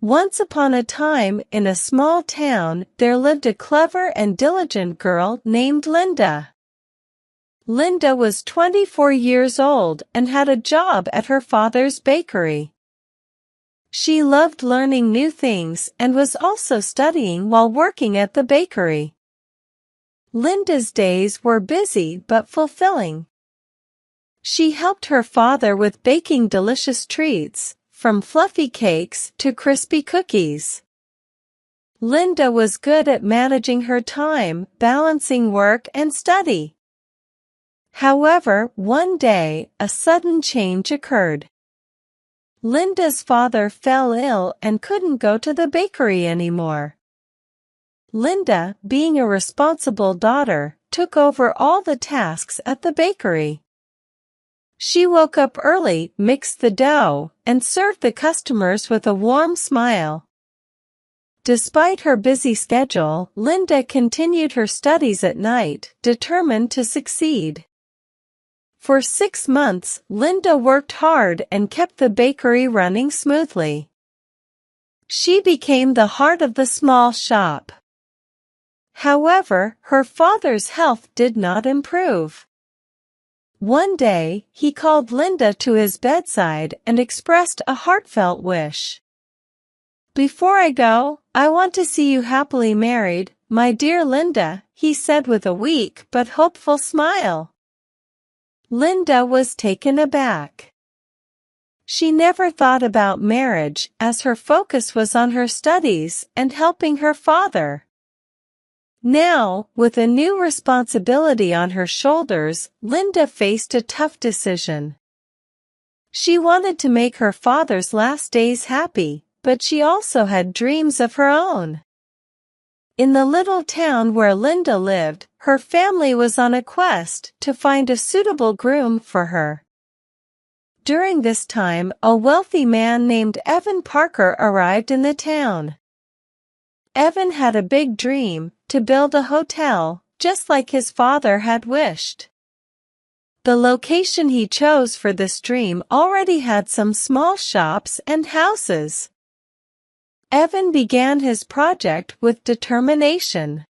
Once upon a time in a small town there lived a clever and diligent girl named Linda. Linda was 24 years old and had a job at her father's bakery. She loved learning new things and was also studying while working at the bakery. Linda's days were busy but fulfilling. She helped her father with baking delicious treats, from fluffy cakes to crispy cookies. Linda was good at managing her time, balancing work and study. However, one day, a sudden change occurred. Linda's father fell ill and couldn't go to the bakery anymore. Linda, being a responsible daughter, took over all the tasks at the bakery. She woke up early, mixed the dough, and served the customers with a warm smile. Despite her busy schedule, Linda continued her studies at night, determined to succeed. For 6 months, Linda worked hard and kept the bakery running smoothly. She became the heart of the small shop. However, her father's health did not improve. One day, he called Linda to his bedside and expressed a heartfelt wish. "Before I go, I want to see you happily married, my dear Linda," he said with a weak but hopeful smile. Linda was taken aback. She never thought about marriage as her focus was on her studies and helping her father. Now, with a new responsibility on her shoulders, Linda faced a tough decision. She wanted to make her father's last days happy, but she also had dreams of her own. In the little town where Linda lived, her family was on a quest to find a suitable groom for her. During this time, a wealthy man named Evan Parker arrived in the town. Evan had a big dream, to build a hotel, just like his father had wished. The location he chose for this dream already had some small shops and houses. Evan began his project with determination.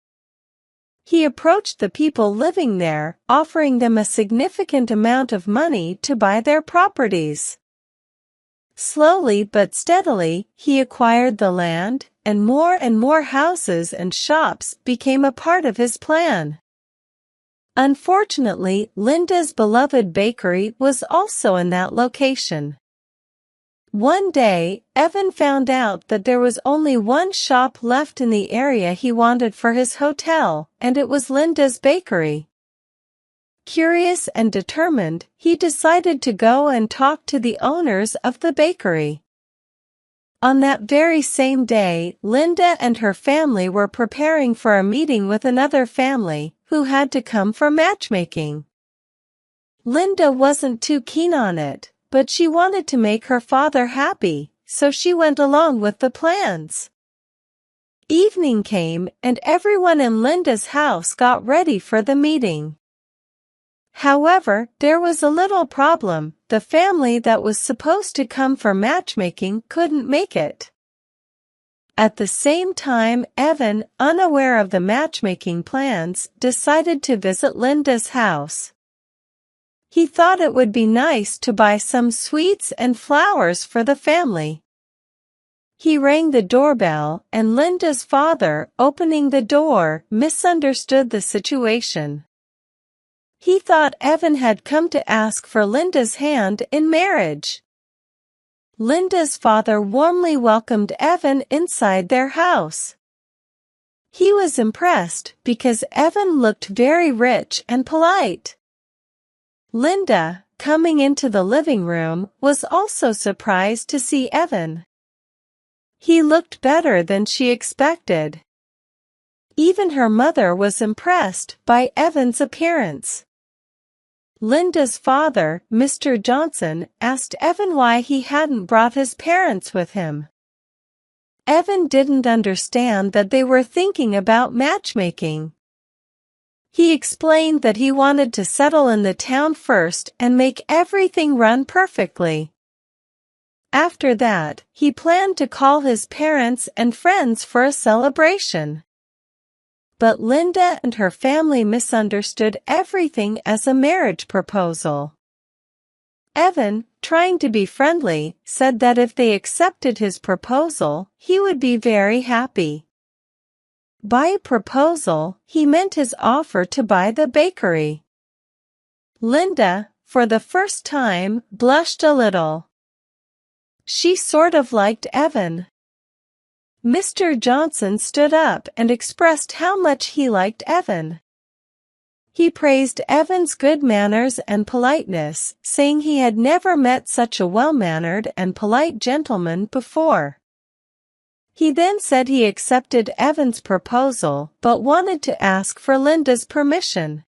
He approached the people living there, offering them a significant amount of money to buy their properties. Slowly but steadily, he acquired the land, and more houses and shops became a part of his plan. Unfortunately, Linda's beloved bakery was also in that location. One day, Evan found out that there was only one shop left in the area he wanted for his hotel, and it was Linda's bakery. Curious and determined, he decided to go and talk to the owners of the bakery. On that very same day, Linda and her family were preparing for a meeting with another family, who had to come for matchmaking. Linda wasn't too keen on it, but she wanted to make her father happy, so she went along with the plans. Evening came, and everyone in Linda's house got ready for the meeting. However, there was a little problem. The family that was supposed to come for matchmaking couldn't make it. At the same time, Evan, unaware of the matchmaking plans, decided to visit Linda's house. He thought it would be nice to buy some sweets and flowers for the family. He rang the doorbell, and Linda's father, opening the door, misunderstood the situation. He thought Evan had come to ask for Linda's hand in marriage. Linda's father warmly welcomed Evan inside their house. He was impressed because Evan looked very rich and polite. Linda, coming into the living room, was also surprised to see Evan. He looked better than she expected. Even her mother was impressed by Evan's appearance. Linda's father, Mr. Johnson, asked Evan why he hadn't brought his parents with him. Evan didn't understand that they were thinking about matchmaking. He explained that he wanted to settle in the town first and make everything run perfectly. After that, he planned to call his parents and friends for a celebration. But Linda and her family misunderstood everything as a marriage proposal. Evan, trying to be friendly, said that if they accepted his proposal, he would be very happy. By proposal, he meant his offer to buy the bakery. Linda, for the first time, blushed a little. She sort of liked Evan. Mr. Johnson stood up and expressed how much he liked Evan. He praised Evan's good manners and politeness, saying he had never met such a well-mannered and polite gentleman before. He then said he accepted Evan's proposal but wanted to ask for Linda's permission.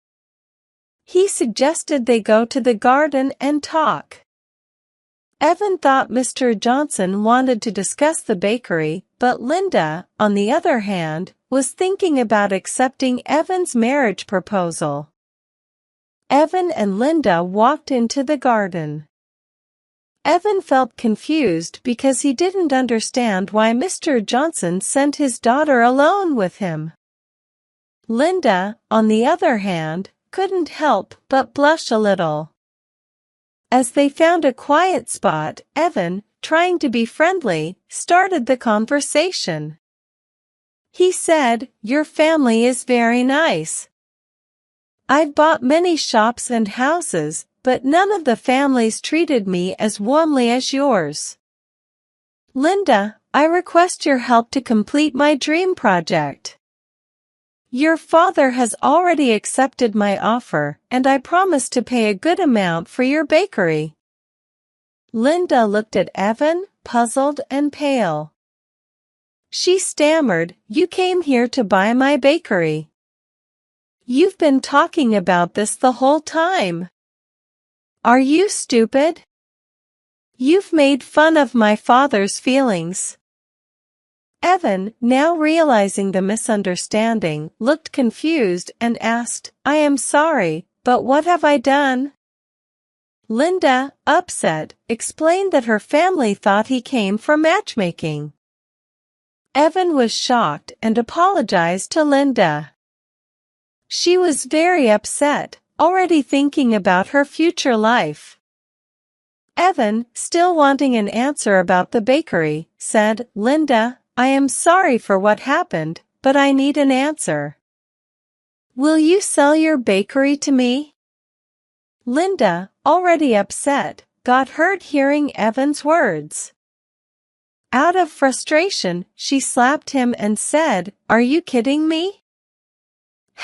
He suggested they go to the garden and talk. Evan thought Mr. Johnson wanted to discuss the bakery, but Linda, on the other hand, was thinking about accepting Evan's marriage proposal. Evan and Linda walked into the garden. Evan felt confused because he didn't understand why Mr. Johnson sent his daughter alone with him. Linda, on the other hand, couldn't help but blush a little. As they found a quiet spot, Evan, trying to be friendly, started the conversation. He said, "Your family is very nice. I've bought many shops and houses, but none of the families treated me as warmly as yours. Linda, I request your help to complete my dream project. Your father has already accepted my offer, and I promise to pay a good amount for your bakery." Linda looked at Evan, puzzled and pale. She stammered, "You came here to buy my bakery. You've been talking about this the whole time. Are you stupid? You've made fun of my father's feelings." Evan, now realizing the misunderstanding, looked confused and asked, "I am sorry, but what have I done?" Linda, upset, explained that her family thought he came for matchmaking. Evan was shocked and apologized to Linda. She was very upset, already thinking about her future life. Evan, still wanting an answer about the bakery, said, "Linda, I am sorry for what happened, but I need an answer. Will you sell your bakery to me?" Linda, already upset, got hurt hearing Evan's words. Out of frustration, she slapped him and said, "Are you kidding me?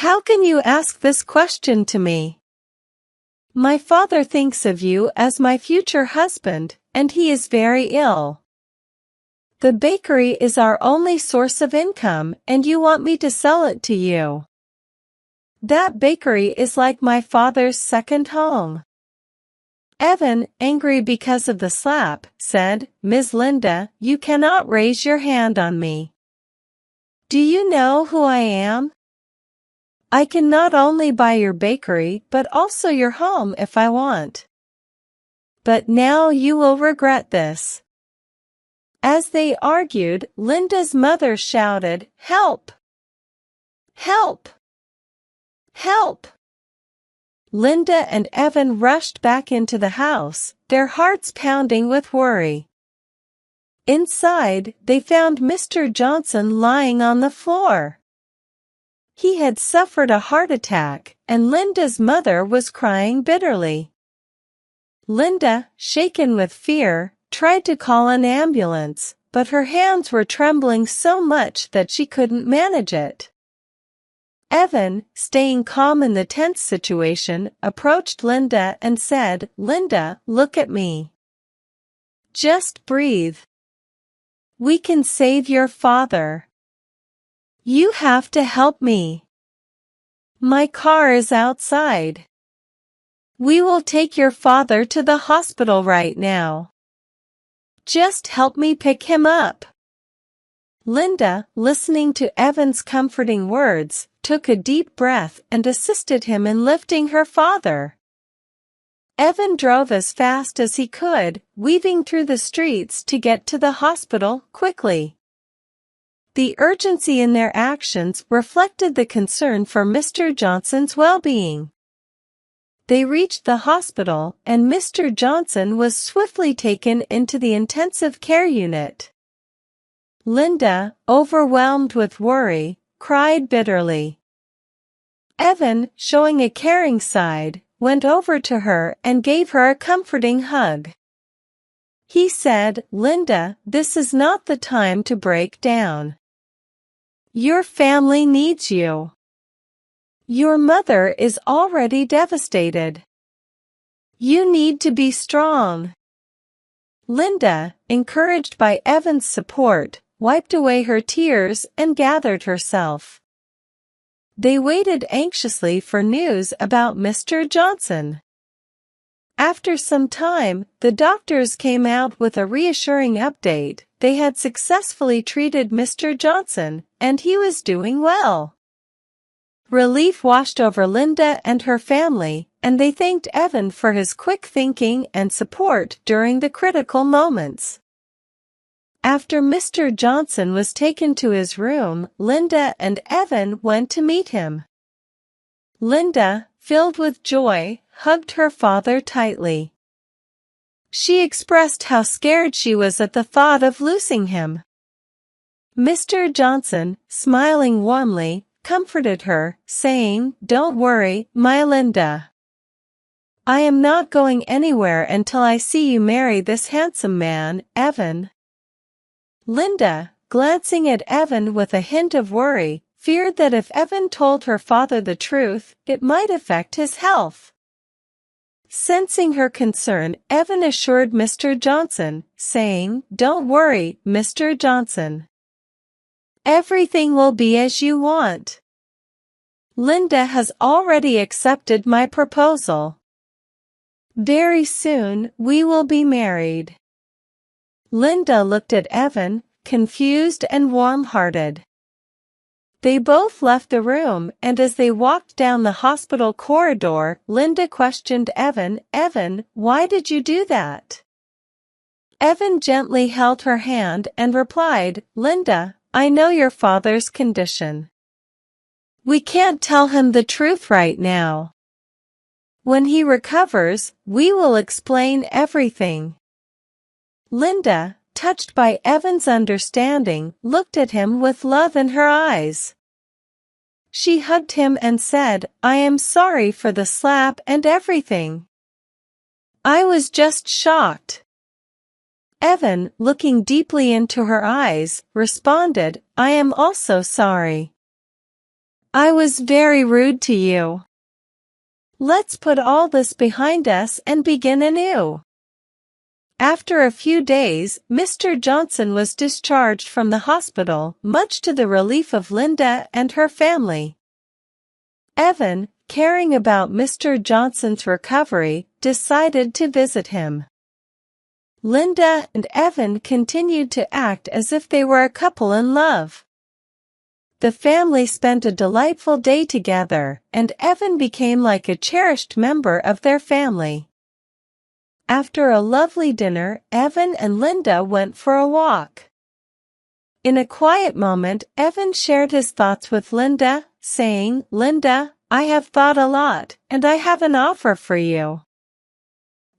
How can you ask this question to me? My father thinks of you as my future husband, and he is very ill. The bakery is our only source of income, and you want me to sell it to you. That bakery is like my father's second home." Evan, angry because of the slap, said, "Ms. Linda, you cannot raise your hand on me. Do you know who I am? I can not only buy your bakery but also your home if I want. But now you will regret this." As they argued, Linda's mother shouted, "Help! Help! Help!" Linda and Evan rushed back into the house, their hearts pounding with worry. Inside, they found Mr. Johnson lying on the floor. He had suffered a heart attack, and Linda's mother was crying bitterly. Linda, shaken with fear, tried to call an ambulance, but her hands were trembling so much that she couldn't manage it. Evan, staying calm in the tense situation, approached Linda and said, "Linda, look at me. Just breathe. We can save your father. You have to help me. My car is outside. We will take your father to the hospital right now. Just help me pick him up." Linda, listening to Evan's comforting words, took a deep breath and assisted him in lifting her father. Evan drove as fast as he could, weaving through the streets to get to the hospital quickly. The urgency in their actions reflected the concern for Mr. Johnson's well-being. They reached the hospital, and Mr. Johnson was swiftly taken into the intensive care unit. Linda, overwhelmed with worry, cried bitterly. Evan, showing a caring side, went over to her and gave her a comforting hug. He said, "Linda, this is not the time to break down. Your family needs you. Your mother is already devastated. You need to be strong." Linda, encouraged by Evan's support, wiped away her tears and gathered herself. They waited anxiously for news about Mr. Johnson. After some time, the doctors came out with a reassuring update. They had successfully treated Mr. Johnson, and he was doing well. Relief washed over Linda and her family, and they thanked Evan for his quick thinking and support during the critical moments. After Mr. Johnson was taken to his room, Linda and Evan went to meet him. Linda, filled with joy, hugged her father tightly. She expressed how scared she was at the thought of losing him. Mr. Johnson, smiling warmly, comforted her, saying, "Don't worry, my Linda. I am not going anywhere until I see you marry this handsome man, Evan." Linda, glancing at Evan with a hint of worry, feared that if Evan told her father the truth, it might affect his health. Sensing her concern, Evan assured Mr. Johnson, saying, "Don't worry, Mr. Johnson. Everything will be as you want. Linda has already accepted my proposal. Very soon, we will be married." Linda looked at Evan, confused and warm-hearted. They both left the room, and as they walked down the hospital corridor, Linda questioned Evan, "Evan, why did you do that?" Evan gently held her hand and replied, "Linda, I know your father's condition. We can't tell him the truth right now. When he recovers, we will explain everything." Linda, touched by Evan's understanding, looked at him with love in her eyes. She hugged him and said, "I am sorry for the slap and everything. I was just shocked." Evan, looking deeply into her eyes, responded, "I am also sorry. I was very rude to you. Let's put all this behind us and begin anew." After a few days, Mr. Johnson was discharged from the hospital, much to the relief of Linda and her family. Evan, caring about Mr. Johnson's recovery, decided to visit him. Linda and Evan continued to act as if they were a couple in love. The family spent a delightful day together, and Evan became like a cherished member of their family. After a lovely dinner, Evan and Linda went for a walk. In a quiet moment, Evan shared his thoughts with Linda, saying, "Linda, I have thought a lot, and I have an offer for you.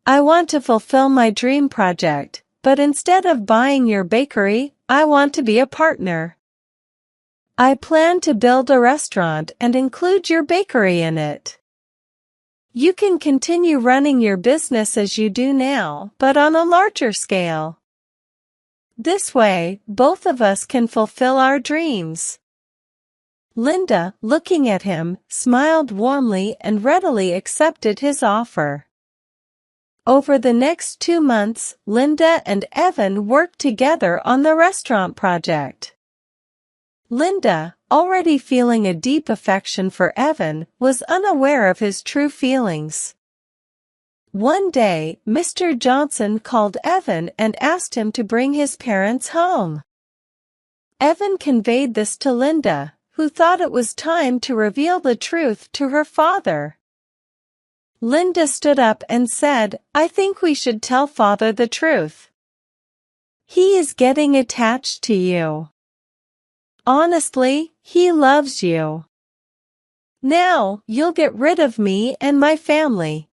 I want to fulfill my dream project, but instead of buying your bakery, I want to be a partner. I plan to build a restaurant and include your bakery in it. You can continue running your business as you do now, but on a larger scale. This way, both of us can fulfill our dreams." Linda, looking at him, smiled warmly and readily accepted his offer. Over the next 2 months, Linda and Evan worked together on the restaurant project. Linda, already feeling a deep affection for Evan, was unaware of his true feelings. One day, Mr. Johnson called Evan and asked him to bring his parents home. Evan conveyed this to Linda, who thought it was time to reveal the truth to her father. Linda stood up and said, "I think we should tell Father the truth. He is getting attached to you. Honestly, he loves you. Now, you'll get rid of me and my family.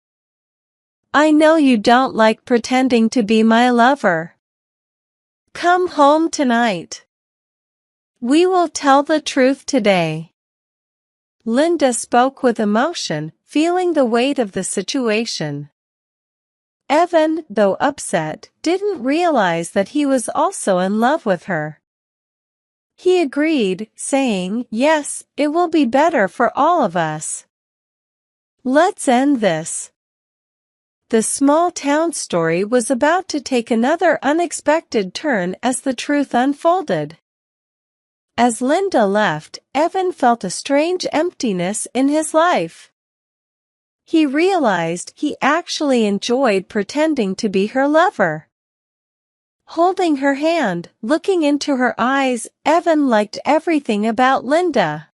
I know you don't like pretending to be my lover. Come home tonight. We will tell the truth today." Linda spoke with emotion, feeling the weight of the situation. Evan, though upset, didn't realize that he was also in love with her. He agreed, saying, "Yes, it will be better for all of us. Let's end this." The small town story was about to take another unexpected turn as the truth unfolded. As Linda left, Evan felt a strange emptiness in his life. He realized he actually enjoyed pretending to be her lover. Holding her hand, looking into her eyes, Evan liked everything about Linda.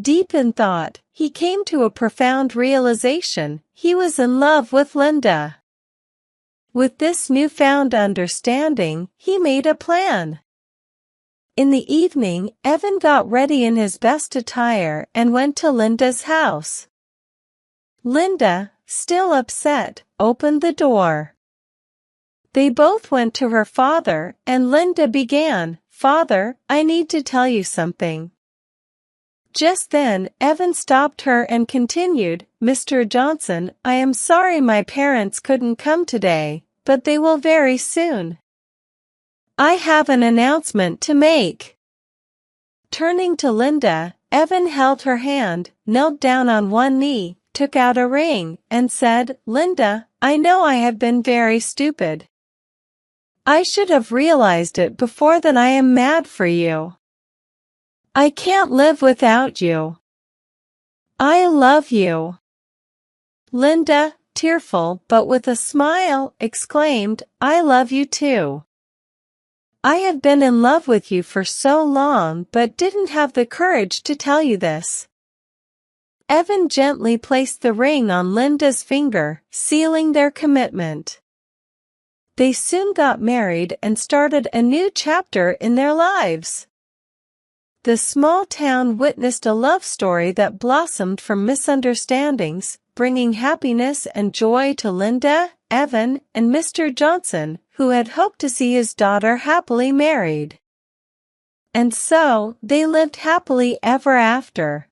Deep in thought, he came to a profound realization: he was in love with Linda. With this newfound understanding, he made a plan. In the evening, Evan got ready in his best attire and went to Linda's house. Linda, still upset, opened the door. They both went to her father, and Linda began, "Father, I need to tell you something." Just then, Evan stopped her and continued, "Mr. Johnson, I am sorry my parents couldn't come today, but they will very soon. I have an announcement to make." Turning to Linda, Evan held her hand, knelt down on one knee, took out a ring, and said, "Linda, I know I have been very stupid. I should have realized it before that I am mad for you. I can't live without you. I love you." Linda, tearful but with a smile, exclaimed, "I love you too. I have been in love with you for so long but didn't have the courage to tell you this." Evan gently placed the ring on Linda's finger, sealing their commitment. They soon got married and started a new chapter in their lives. The small town witnessed a love story that blossomed from misunderstandings, bringing happiness and joy to Linda, Evan, and Mr. Johnson, who had hoped to see his daughter happily married. And so, they lived happily ever after.